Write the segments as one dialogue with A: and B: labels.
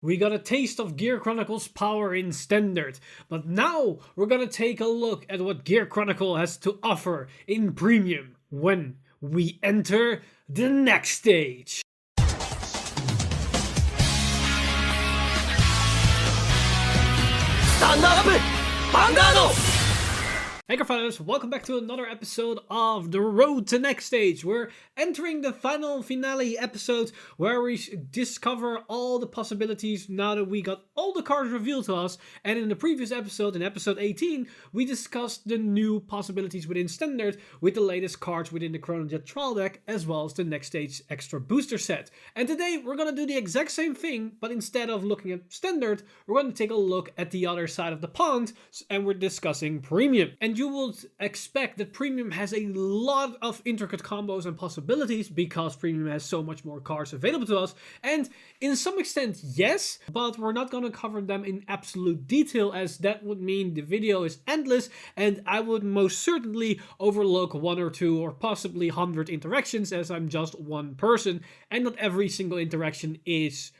A: We got a taste of Gear Chronicle's power in Standard, but now we're gonna take a look at what Gear Chronicle has to offer in Premium when we enter the Nextage.
B: Stand up! Vanguard!
A: Hey Cardfighters, welcome back to another episode of The Road to Nextage. We're entering the final finale episode where we discover all the possibilities now that we got all the cards revealed to us. And in the previous episode, in episode 18, we discussed the new possibilities within Standard with the latest cards within the Chronojet trial deck as well as the Nextage extra booster set. And today we're going to do the exact same thing, but instead of looking at Standard, we're going to take a look at the other side of the pond and we're discussing Premium. And you will expect that Premium has a lot of intricate combos and possibilities because Premium has so much more cards available to us. And in some extent, yes, but we're not going to cover them in absolute detail as that would mean the video is endless and I would most certainly overlook one or two or possibly 100 interactions as I'm just one person and not every single interaction is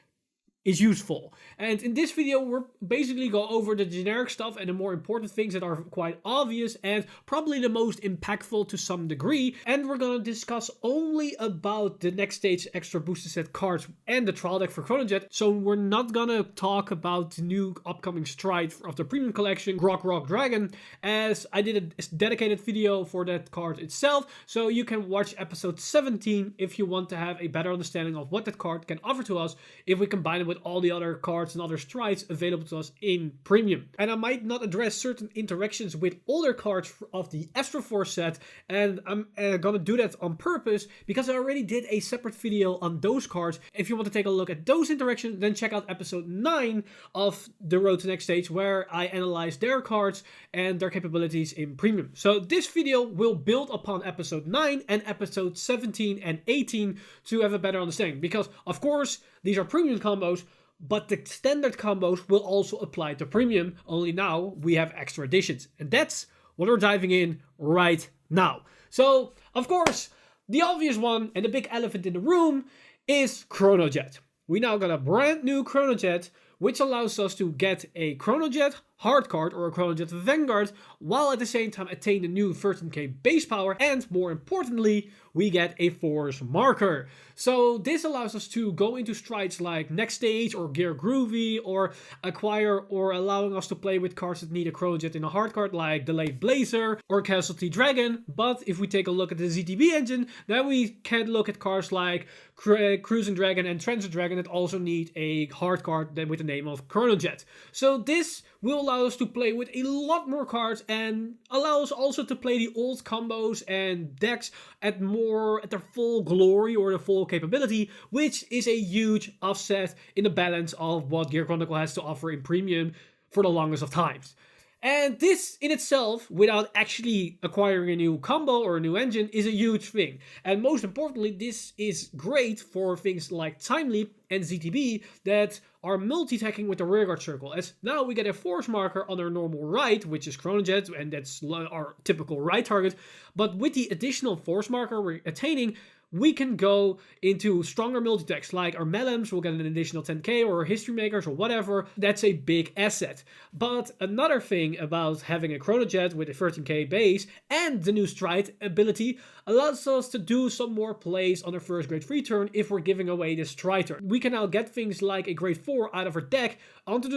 A: useful. And in this video we're basically go over the generic stuff and the more important things that are quite obvious and probably the most impactful to some degree, and we're gonna discuss only about the Nextage extra booster set cards and the trial deck for Chronojet. So we're not gonna talk about the new upcoming stride of the Premium collection, Rock Dragon, as I did a dedicated video for that card itself, so you can watch episode 17 if you want to have a better understanding of what that card can offer to us if we combine it with all the other cards and other strides available to us in Premium. And I might not address certain interactions with older cards of the Astro Force set, and I'm gonna do that on purpose because I already did a separate video on those cards. If you want to take a look at those interactions, then check out episode 9 of The Road to Nextage where I analyze their cards and their capabilities in Premium. So this video will build upon episode 9 and episode 17 and 18 to have a better understanding because, of course, these are Premium combos, but the standard combos will also apply to Premium, only now we have extra additions. And that's what we're diving in right now. So, of course, the obvious one and the big elephant in the room is Chronojet. We now got a brand new Chronojet, which allows us to get a Chronojet hard card or a Chronojet Vanguard, while at the same time attain the new 13k base power, and more importantly, we get a force marker. So this allows us to go into strides like Nextage or Gear Groovy, or acquire or allowing us to play with cards that need a Chronojet in a hard card like Delayed Blazer or Casualty Dragon. But if we take a look at the ZTB engine, then we can look at cards like Cruising Dragon and Transit Dragon that also need a hard card with the name of Chronojet. So this will allow us to play with a lot more cards and allow us also to play the old combos and decks at their full glory or the full capability, which is a huge offset in the balance of what Gear Chronicle has to offer in Premium for the longest of times. And this in itself, without actually acquiring a new combo or a new engine, is a huge thing. And most importantly, this is great for things like Time Leap and ZTB that are multi-attacking with the rearguard circle, as now we get a force marker on our normal right, which is Chronojet, and that's our typical right target. But with the additional force marker we're attaining, we can go into stronger multi-attacks like our Melums will get an additional 10k or History Makers or whatever. That's a big asset. But another thing about having a Chronojet with a 13k base and the new stride ability allows us to do some more plays on our first grade 3 turn if we're giving away this stride turn. We can now get things like a grade 4 out of our deck onto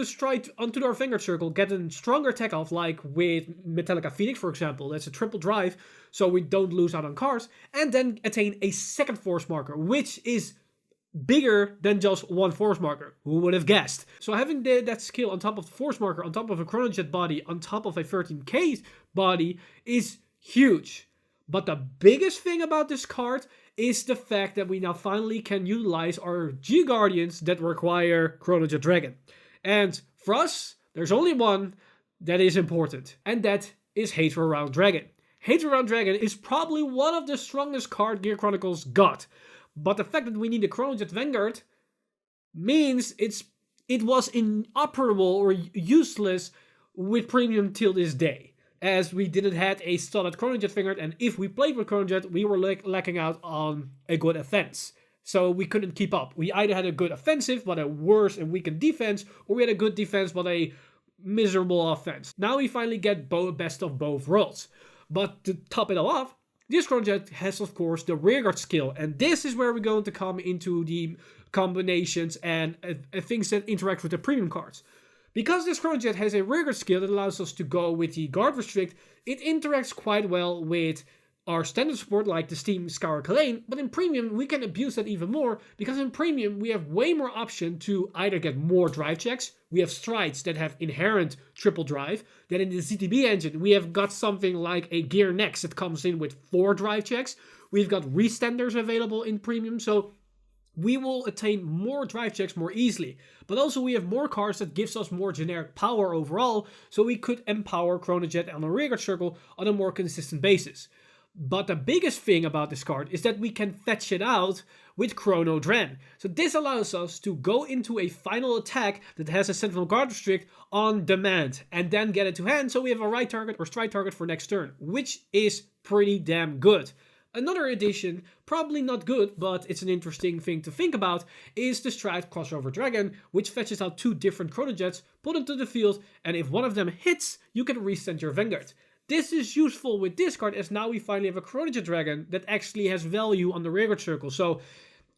A: our Vanguard circle, get a stronger attack off like with Metallica Phoenix, for example. That's a triple drive, so we don't lose out on cards, and then attain a second force marker, which is bigger than just one force marker. Who would have guessed? So having that skill on top of the force marker, on top of a Chronojet body, on top of a 13k body is huge. But the biggest thing about this card is the fact that we now finally can utilize our G-Guardians that require Chronojet Dragon. And for us, there's only one that is important, and that is Hate Around Dragon. Hate Around Dragon is probably one of the strongest card Gear Chronicles got. But the fact that we need a Chronojet Vanguard means it was inoperable or useless with Premium till this day, as we didn't have a solid Chronojet Vanguard, and if we played with Chronojet, we were lacking out on a good offense. So we couldn't keep up. We either had a good offensive, but a worse and weakened defense, or we had a good defense, but a miserable offense. Now we finally get best of both worlds. But to top it all off, this Chronojet has, of course, the rearguard skill. And this is where we're going to come into the combinations and things that interact with the premium cards. Because this Chronojet has a rearguard skill that allows us to go with the guard restrict, it interacts quite well with our standard support like the Steam Scour Kalane, but in premium we can abuse that even more, because in premium we have way more option to either get more drive checks. We have strides that have inherent triple drive. Then in the ZTB engine we have got something like a Gear Next that comes in with 4 drive checks. We've got restanders available in premium, so we will attain more drive checks more easily. But also we have more cards that gives us more generic power overall, so we could empower Chronojet on a rearguard circle on a more consistent basis. But the biggest thing about this card is that we can fetch it out with Chrono Dren. So this allows us to go into a final attack that has a Sentinel Guard Restrict on demand and then get it to hand, so we have a right target or strike target for next turn, which is pretty damn good. Another addition, probably not good, but it's an interesting thing to think about, is the Stride Crossover Dragon, which fetches out 2 different Chronojets, put them to the field, and if one of them hits, you can resend your Vanguard. This is useful with this card, as now we finally have a Chronojet Dragon that actually has value on the rearguard circle. So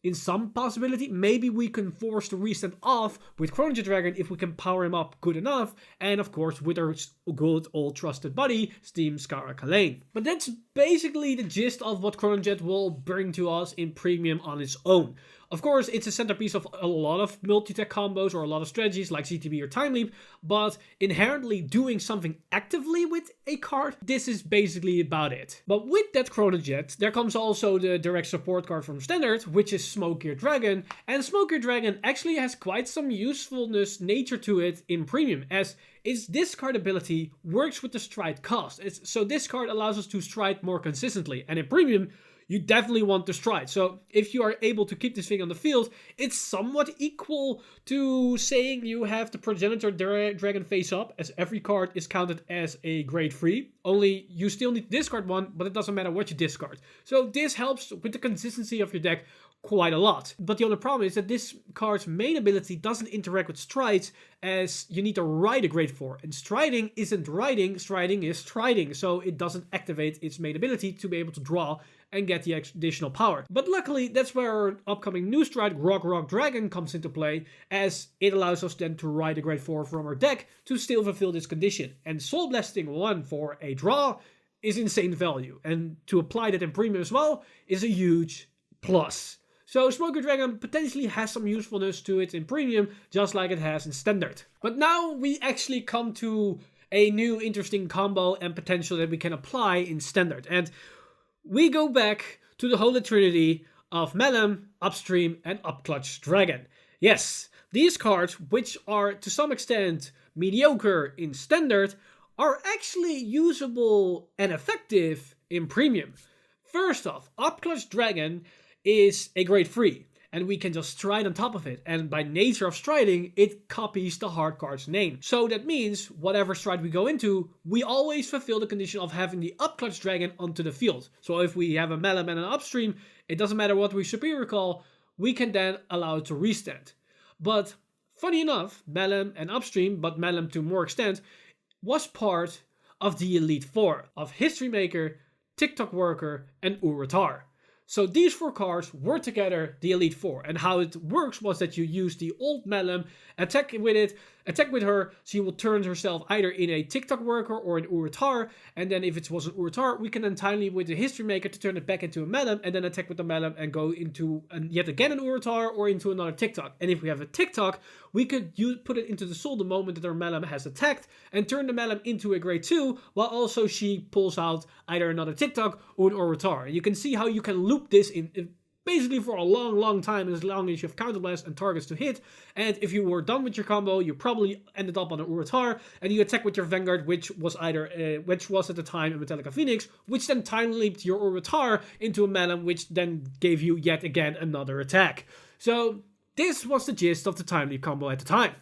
A: in some possibility, maybe we can force the resend off with Chronojet Dragon if we can power him up good enough. And of course with our good old trusted buddy, Steam Scour Kalane. But that's basically the gist of what Chronojet will bring to us in premium on its own. Of course, it's a centerpiece of a lot of multi-tech combos or a lot of strategies like ZTB or Time Leap, but inherently doing something actively with a card, this is basically about it. But with that Chronojet, there comes also the direct support card from Standard, which is Smoke Gear Dragon, and Smoke Gear Dragon actually has quite some usefulness nature to it in Premium, as its discard ability works with the stride cost. So this card allows us to stride more consistently, and in Premium, you definitely want the stride. So if you are able to keep this thing on the field, it's somewhat equal to saying you have the Progenitor Dragon face up, as every card is counted as a grade 3. Only you still need to discard one, but it doesn't matter what you discard. So this helps with the consistency of your deck quite a lot. But the only problem is that this card's main ability doesn't interact with strides, as you need to ride a grade 4. And striding isn't riding, striding is striding. So it doesn't activate its main ability to be able to draw and get the additional power. But luckily, that's where our upcoming new stride, Rock Dragon, comes into play, as it allows us then to ride a grade 4 from our deck to still fulfill this condition. And Soul Blasting 1 for a draw is insane value, and to apply that in Premium as well is a huge plus. So Smoker Dragon potentially has some usefulness to it in Premium, just like it has in Standard. But now we actually come to a new interesting combo and potential that we can apply in Standard. And we go back to the Holy Trinity of Melum, Upstream, and Upclutch Dragon. Yes, these cards, which are to some extent mediocre in Standard, are actually usable and effective in Premium. First off, Upclutch Dragon is a grade 3, and we can just stride on top of it, and by nature of striding, it copies the hard card's name. So that means, whatever stride we go into, we always fulfill the condition of having the Upclutch Dragon onto the field. So if we have a Melum and an Upstream, it doesn't matter what we superior call, we can then allow it to restand. But funny enough, Melum and Upstream, but Melum to more extent, was part of the Elite Four of History Maker, TikTok Worker, and Uratar. So these 4 cards were together the Elite Four, and how it works was that you use the old Melum, attack with her, she will turn herself either in a TikTok Worker or an Uratar, and then if it was an Uratar, we can then timely with the History Maker to turn it back into a Melum, and then attack with the Melum and go into yet again an Uratar or into another TikTok. And if we have a TikTok, we could put it into the soul the moment that our Melum has attacked, and turn the Melum into a grade 2, while also she pulls out either another TikTok or an Uratar. And you can see how you can loop this in basically for a long time, as long as you have counterblast and targets to hit. And if you were done with your combo, you probably ended up on an Uratar, and you attack with your Vanguard, which was at the time a Metallica Phoenix, which then time leaped your Uratar into a Melum, which then gave you yet again another attack. So this was the gist of the time leap combo at the time.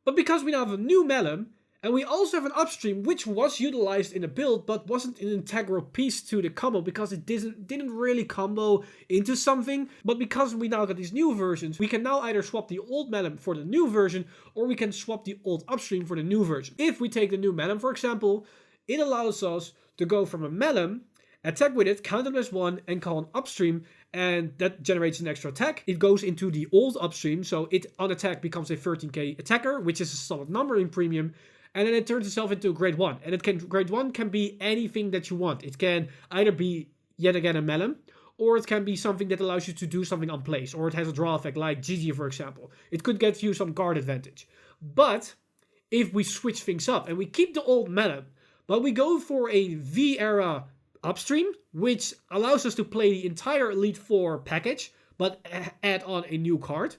A: But because we now have a new Melum, And we also have an upstream, which was utilized in a build, but wasn't an integral piece to the combo because it didn't really combo into something. But because we now got these new versions, we can now either swap the old Melum for the new version, or we can swap the old upstream for the new version. If we take the new Melum, for example, it allows us to go from a Melum, attack with it, count it as 1, and call an upstream, and that generates an extra attack. It goes into the old upstream, so it on attack becomes a 13k attacker, which is a solid number in premium. And then it turns itself into a grade 1. And grade 1 can be anything that you want. It can either be, yet again, a Melum, or it can be something that allows you to do something on place, or it has a draw effect like Gigi, for example. It could get you some guard advantage. But if we switch things up and we keep the old Melum, but we go for a V-era upstream, which allows us to play the entire Elite Four package, but add on a new card,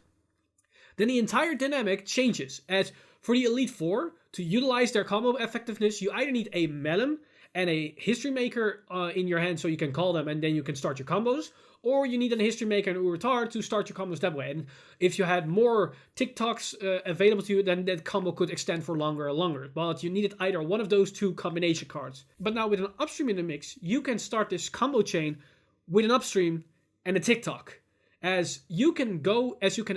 A: then the entire dynamic changes. As for the Elite Four, to utilize their combo effectiveness, you either need a Melum and a History Maker in your hand so you can call them and then you can start your combos, or you need a History Maker and Uratar to start your combos that way. And if you had more TikToks available to you, then that combo could extend for longer and longer. But you needed either one of those two combination cards. But now with an upstream in the mix, you can start this combo chain with an upstream and a TikTok. As you can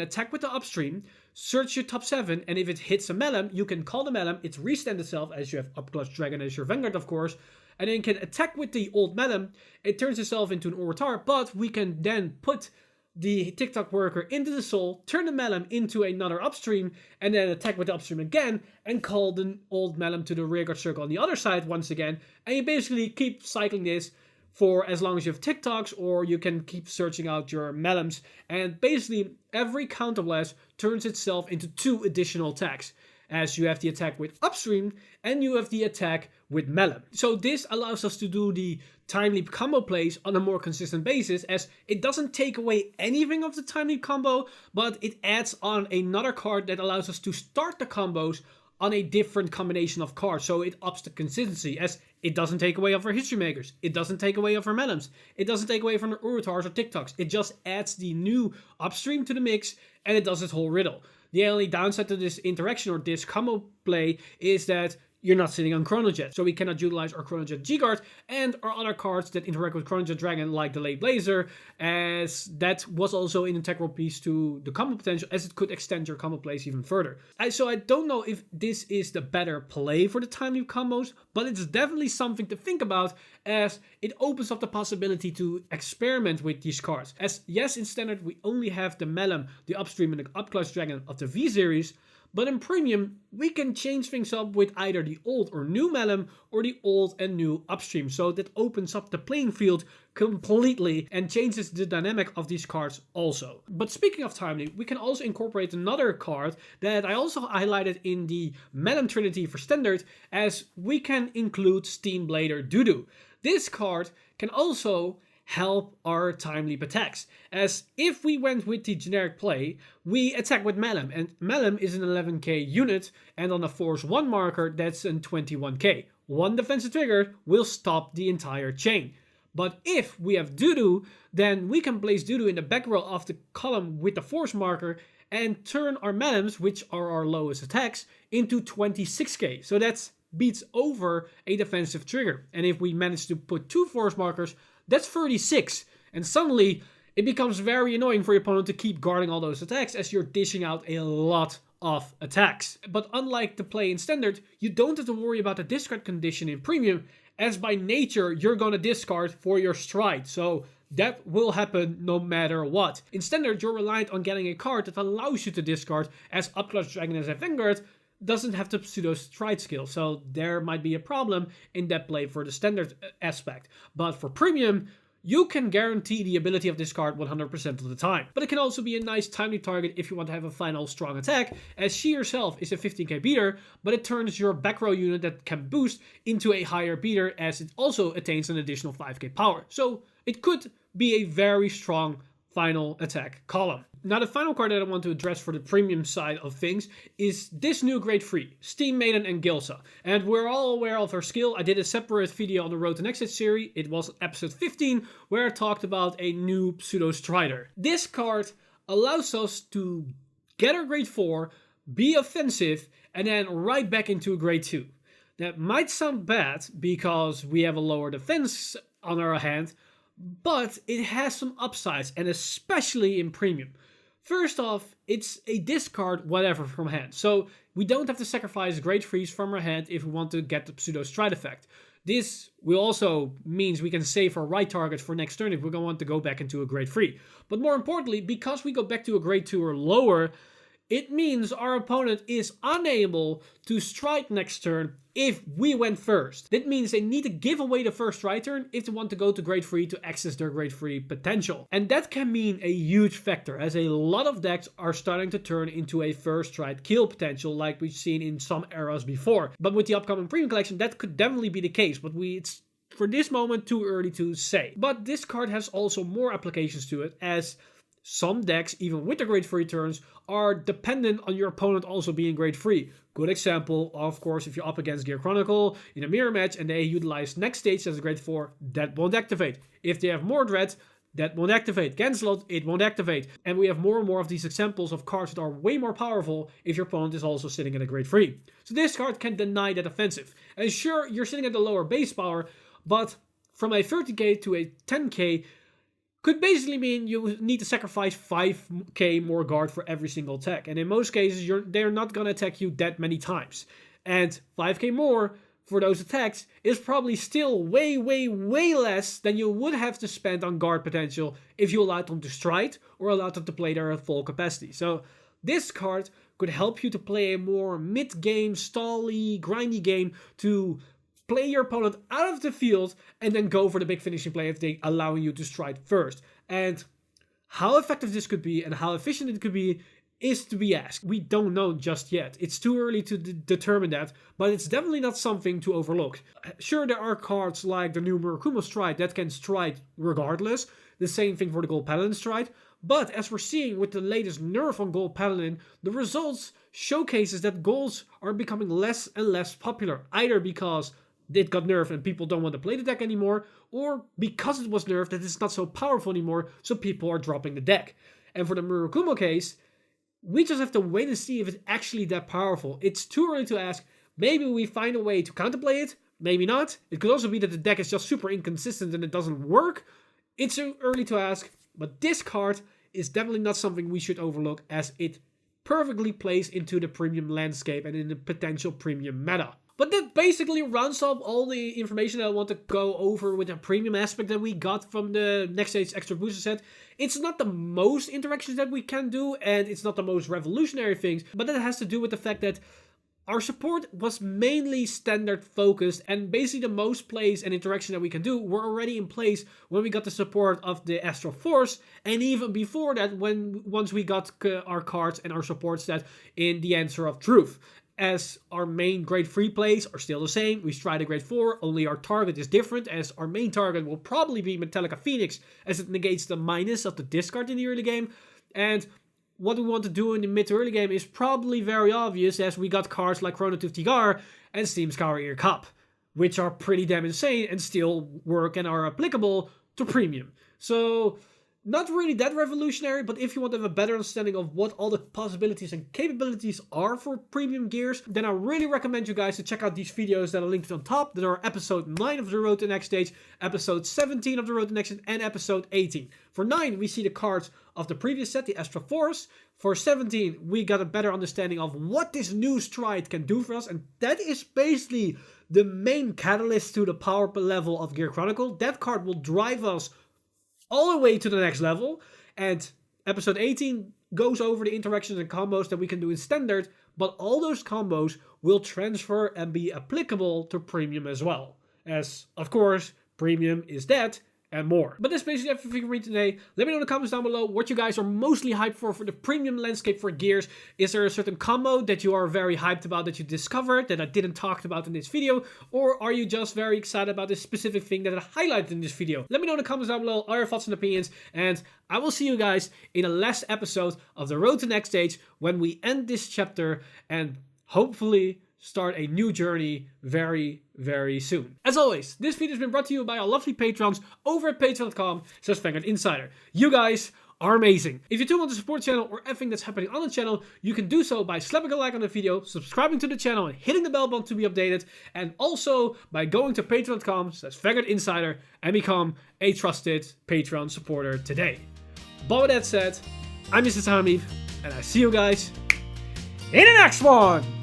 A: attack with the upstream, search your top 7, and if it hits a Melum, you can call the Melum, it restand itself, as you have Upclash Dragon as your Vanguard, of course, and then you can attack with the old Melum, it turns itself into an Uratar, but we can then put the TikTok worker into the soul, turn the Melum into another upstream, and then attack with the upstream again, and call the old Melum to the rearguard circle on the other side once again, and you basically keep cycling this for as long as you have TikToks, or you can keep searching out your Melums, and basically every counterblast turns itself into 2 additional attacks, as you have the attack with upstream and you have the attack with Melum. So this allows us to do the time leap combo plays on a more consistent basis, as it doesn't take away anything of the time leap combo, but it adds on another card that allows us to start the combos on a different combination of cards, so it ups the consistency, as it doesn't take away of our History Makers, it doesn't take away of our Melums, it doesn't take away from the Uratars or TikToks, it just adds the new upstream to the mix, and it does its whole riddle. The only downside to this interaction or this combo play is that you're not sitting on Chronojet, so we cannot utilize our Chronojet G-Guard and our other cards that interact with Chronojet Dragon, like the Late Blazer, as that was also an integral piece to the combo potential, as it could extend your combo plays even further. So I don't know if this is the better play for the time loop combos, but it's definitely something to think about, as it opens up the possibility to experiment with these cards. As yes, in Standard we only have the Melum, the Upstream, and the Upclash Dragon of the V-Series, but in Premium, we can change things up with either the old or new Melum or the old and new upstream. So that opens up the playing field completely and changes the dynamic of these cards also. But speaking of timely, we can also incorporate another card that I also highlighted in the Melum Trinity for Standard, as we can include Steamblader Dudu. This card can also help our time leap attacks, as if we went with the generic play, we attack with Melum, and Melum is an 11k unit, and on a force 1 marker that's an 21k. One defensive trigger will stop the entire chain. But if we have Dudu, then we can place Dudu in the back row of the column with the force marker and turn our Melums, which are our lowest attacks, into 26k. So that beats over a defensive trigger. And if we manage to put 2 force markers, that's 36, and suddenly it becomes very annoying for your opponent to keep guarding all those attacks, as you're dishing out a lot of attacks. But unlike the play in Standard, you don't have to worry about the discard condition in Premium, as by nature you're gonna discard for your stride, so that will happen no matter what. In Standard, you're reliant on getting a card that allows you to discard, as Upclash Dragon as a Vanguard doesn't have the pseudo stride skill, so there might be a problem in that play for the Standard aspect. But for Premium, you can guarantee the ability of this card 100% of the time. But it can also be a nice timely target if you want to have a final strong attack, as she herself is a 15k beater, but it turns your back row unit that can boost into a higher beater, as it also attains an additional 5k power. So it could be a very strong final attack column. Now the final card that I want to address for the premium side of things is this new grade 3, Steam Maiden and Gilsa. And we're all aware of her skill. I did a separate video on the Road to Nextage series. It was episode 15, where I talked about a new pseudo strider. This card allows us to get our grade 4, be offensive, and then right back into a grade 2. That might sound bad because we have a lower defense on our hand, but it has some upsides, and especially in premium. First off, it's a discard whatever from hand, so we don't have to sacrifice grade 3s from our hand if we want to get the pseudo stride effect. This will also means we can save our right target for next turn if we're going to want to go back into a grade 3. But more importantly, because we go back to a grade 2 or lower, it means our opponent is unable to strike next turn if we went first. That means they need to give away the first strike turn if they want to go to grade 3 to access their grade 3 potential. And that can mean a huge factor, as a lot of decks are starting to turn into a first strike kill potential like we've seen in some eras before. But with the upcoming premium collection, that could definitely be the case, but it's for this moment too early to say. But this card has also more applications to it, as some decks, even with the grade 3 turns, are dependent on your opponent also being grade 3. Good example, of course, if you're up against Gear Chronicle in a mirror match and they utilize Nextage as a grade 4, that won't activate. If they have more dread, that won't activate. Cancel it won't activate. And we have more and more of these examples of cards that are way more powerful if your opponent is also sitting at a grade 3. So this card can deny that offensive. And sure, you're sitting at the lower base power, but from a 30k to a 10k, could basically mean you need to sacrifice 5k more guard for every single attack. And in most cases, they're not going to attack you that many times. And 5k more for those attacks is probably still way, way, way less than you would have to spend on guard potential if you allowed them to stride or allowed them to play their full capacity. So this card could help you to play a more mid-game, stally, grindy game to play your opponent out of the field and then go for the big finishing play if they allowing you to stride first. And how effective this could be and how efficient it could be is to be asked. We don't know just yet. It's too early to determine that, but it's definitely not something to overlook. Sure, there are cards like the new Murakumo Stride that can stride regardless. The same thing for the Gold Paladin Stride. But as we're seeing with the latest nerf on Gold Paladin, the results showcases that golds are becoming less and less popular, either because it got nerfed and people don't want to play the deck anymore, or because it was nerfed that it's not so powerful anymore, so people are dropping the deck. And for the Murakumo case, we just have to wait and see if it's actually that powerful. It's too early to ask. Maybe we find a way to counterplay it, maybe not. It could also be that the deck is just super inconsistent and it doesn't work. It's too early to ask, but this card is definitely not something we should overlook, as it perfectly plays into the premium landscape and in the potential premium meta. But that basically rounds up all the information that I want to go over with the premium aspect that we got from the Nextage Extra Booster set. It's not the most interactions that we can do, and it's not the most revolutionary things, but that has to do with the fact that our support was mainly standard focused, and basically the most plays and interaction that we can do were already in place when we got the support of the Astral Force, and even before that once we got our cards and our support set in the Answer of Truth. As our main grade 3 plays are still the same, we stride a grade 4, only our target is different, as our main target will probably be Metallica Phoenix, as it negates the minus of the discard in the early game. And what we want to do in the mid to early game is probably very obvious, as we got cards like Chronojet Tigar and Steam Scour Ear Cup, which are pretty damn insane and still work and are applicable to premium. So not really that revolutionary, but if you want to have a better understanding of what all the possibilities and capabilities are for premium gears, then I really recommend you guys to check out these videos that are linked on top. That are episode 9 of the Road to Nextage, episode 17 of the Road to Nextage, and episode 18. For 9, we see the cards of the previous set, the Astral Force. For 17, we got a better understanding of what this new stride can do for us, and that is basically the main catalyst to the power level of Gear Chronicle. That card will drive us all the way to the next level, and episode 18 goes over the interactions and combos that we can do in standard, but all those combos will transfer and be applicable to premium as well, as of course premium is that and more. But that's basically everything for me today. Let me know in the comments down below what you guys are mostly hyped for the premium landscape for gears. Is there a certain combo that you are very hyped about that you discovered that I didn't talk about in this video? Or are you just very excited about this specific thing that I highlighted in this video? Let me know in the comments down below all your thoughts and opinions, and I will see you guys in the last episode of the Road to Nextage when we end this chapter and hopefully start a new journey very, very soon. As always, this video has been brought to you by our lovely patrons over at patreon.com/Vanguard Insider. You guys are amazing. If you do want to support the channel or everything that's happening on the channel, you can do so by slapping a like on the video, subscribing to the channel and hitting the bell button to be updated, and also by going to patreon.com/Vanguard Insider and become a trusted Patreon supporter today. But with that said, I'm Mr. Hamid, and I see you guys in the next one!